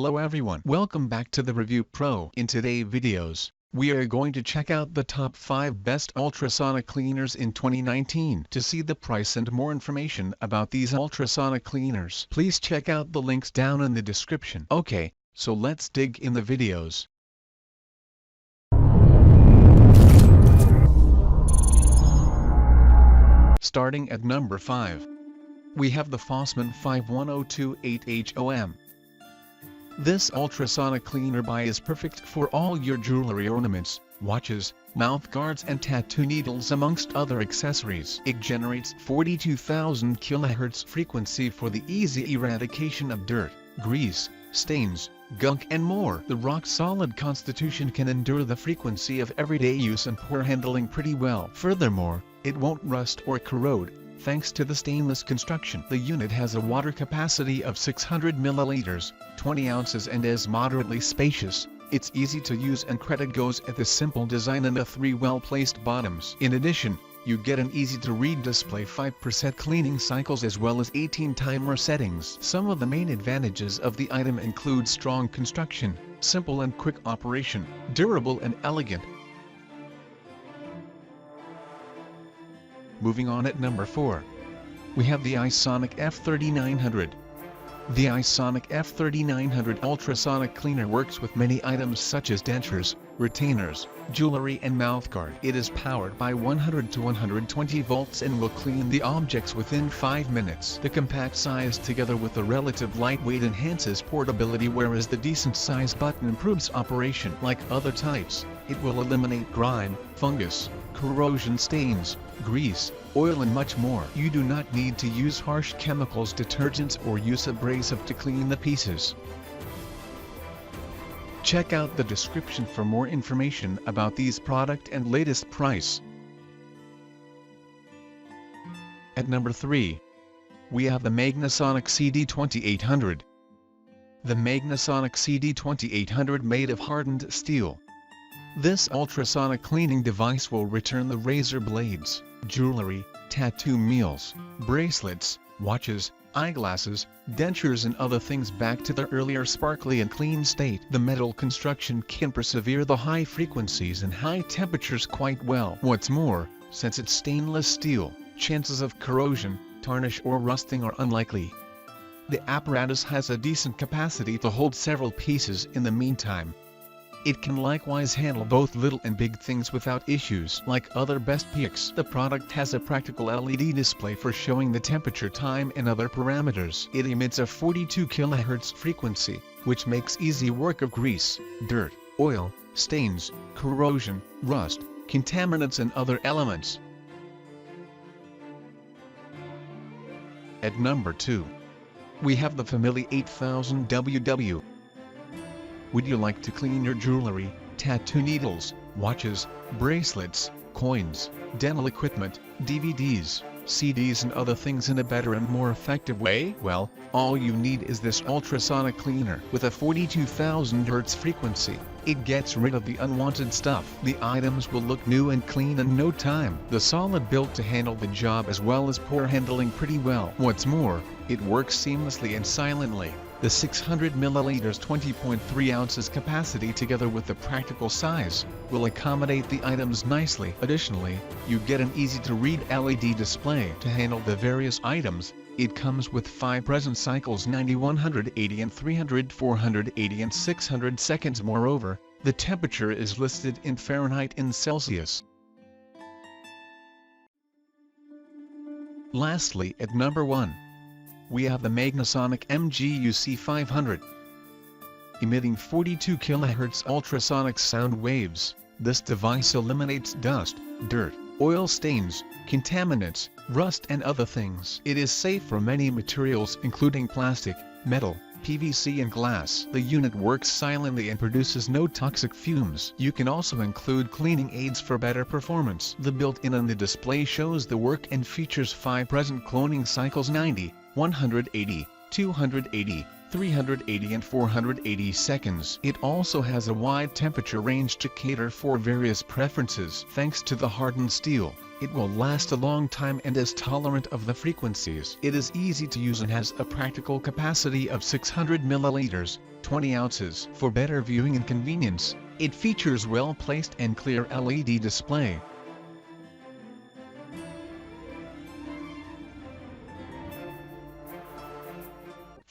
Hello everyone, welcome back to the Review Pro. In today's videos, we are going to check out the top 5 best ultrasonic cleaners in 2019. To see the price and more information about these ultrasonic cleaners, please check out the links down in the description. Okay, so let's dig in the videos. Starting at number 5. We have the Fossmann 51028HOM. This ultrasonic cleaner by is perfect for all your jewelry ornaments, watches, mouth guards and tattoo needles amongst other accessories. It generates 42,000 kHz frequency for the easy eradication of dirt, grease, stains, gunk and more. The rock-solid constitution can endure the frequency of everyday use and poor handling pretty well. Furthermore, it won't rust or corrode, thanks to the stainless construction. The unit has a water capacity of 600 milliliters, 20 ounces and is moderately spacious. It's easy to use and credit goes at the simple design and the 3 well-placed bottoms. In addition, you get an easy-to-read display, 5% cleaning cycles as well as 18 timer settings. Some of the main advantages of the item include strong construction, simple and quick operation, durable and elegant. Moving on at number 4. We have the iSonic F3900. The iSonic F3900 ultrasonic cleaner works with many items such as dentures, retainers, jewelry and mouthguard. It is powered by 100 to 120 volts and will clean the objects within 5 minutes. The compact size together with the relative lightweight enhances portability, whereas the decent size button improves operation. Like other types, it will eliminate grime, fungus, corrosion stains, grease, oil and much more. You do not need to use harsh chemicals, detergents or use abrasive to clean the pieces. Check out the description for more information about these product and latest price. At number 3. We have the Magnasonic CD2800. The Magnasonic CD2800 made of hardened steel. This ultrasonic cleaning device will return the razor blades, jewelry, tattoo meals, bracelets, watches, eyeglasses, dentures and other things back to their earlier sparkly and clean state. The metal construction can persevere the high frequencies and high temperatures quite well. What's more, since it's stainless steel, chances of corrosion, tarnish or rusting are unlikely. The apparatus has a decent capacity to hold several pieces in the meantime. It can likewise handle both little and big things without issues. Like other best picks, the product has a practical LED display for showing the temperature, time and other parameters. It emits a 42 kHz frequency, which makes easy work of grease, dirt, oil, stains, corrosion, rust, contaminants and other elements. At number 2. We have the Family 8000WW. Would you like to clean your jewelry, tattoo needles, watches, bracelets, coins, dental equipment, DVDs, CDs and other things in a better and more effective way? Well, all you need is this ultrasonic cleaner. With a 42,000 Hz frequency, it gets rid of the unwanted stuff. The items will look new and clean in no time. The solid built to handle the job as well as poor handling pretty well. What's more, it works seamlessly and silently. The 600 milliliters 20.3 ounces capacity together with the practical size will accommodate the items nicely. Additionally, you get an easy-to-read LED display to handle the various items. It comes with 5 present cycles, 90, 180 and 300, 480 and 600 seconds. Moreover, the temperature is listed in Fahrenheit and Celsius. Lastly, at number 1. We have the Magnasonic MGUC500. Emitting 42 kHz ultrasonic sound waves, this device eliminates dust, dirt, oil stains, contaminants, rust and other things. It is safe for many materials including plastic, metal, PVC and glass. The unit works silently and produces no toxic fumes. You can also include cleaning aids for better performance. The built-in on the display shows the work and features 5 present cloning cycles, 90, 180, 280, 380 and 480 seconds. It also has a wide temperature range to cater for various preferences. Thanks to the hardened steel, it will last a long time and is tolerant of the frequencies. It is easy to use and has a practical capacity of 600 milliliters, 20 ounces. For better viewing and convenience, it features well-placed and clear LED display.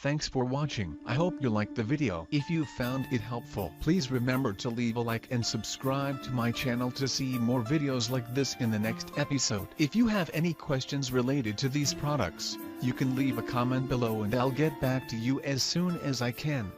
Thanks for watching. I hope you liked the video. If you found it helpful, please remember to leave a like and subscribe to my channel to see more videos like this in the next episode. If you have any questions related to these products, you can leave a comment below and I'll get back to you as soon as I can.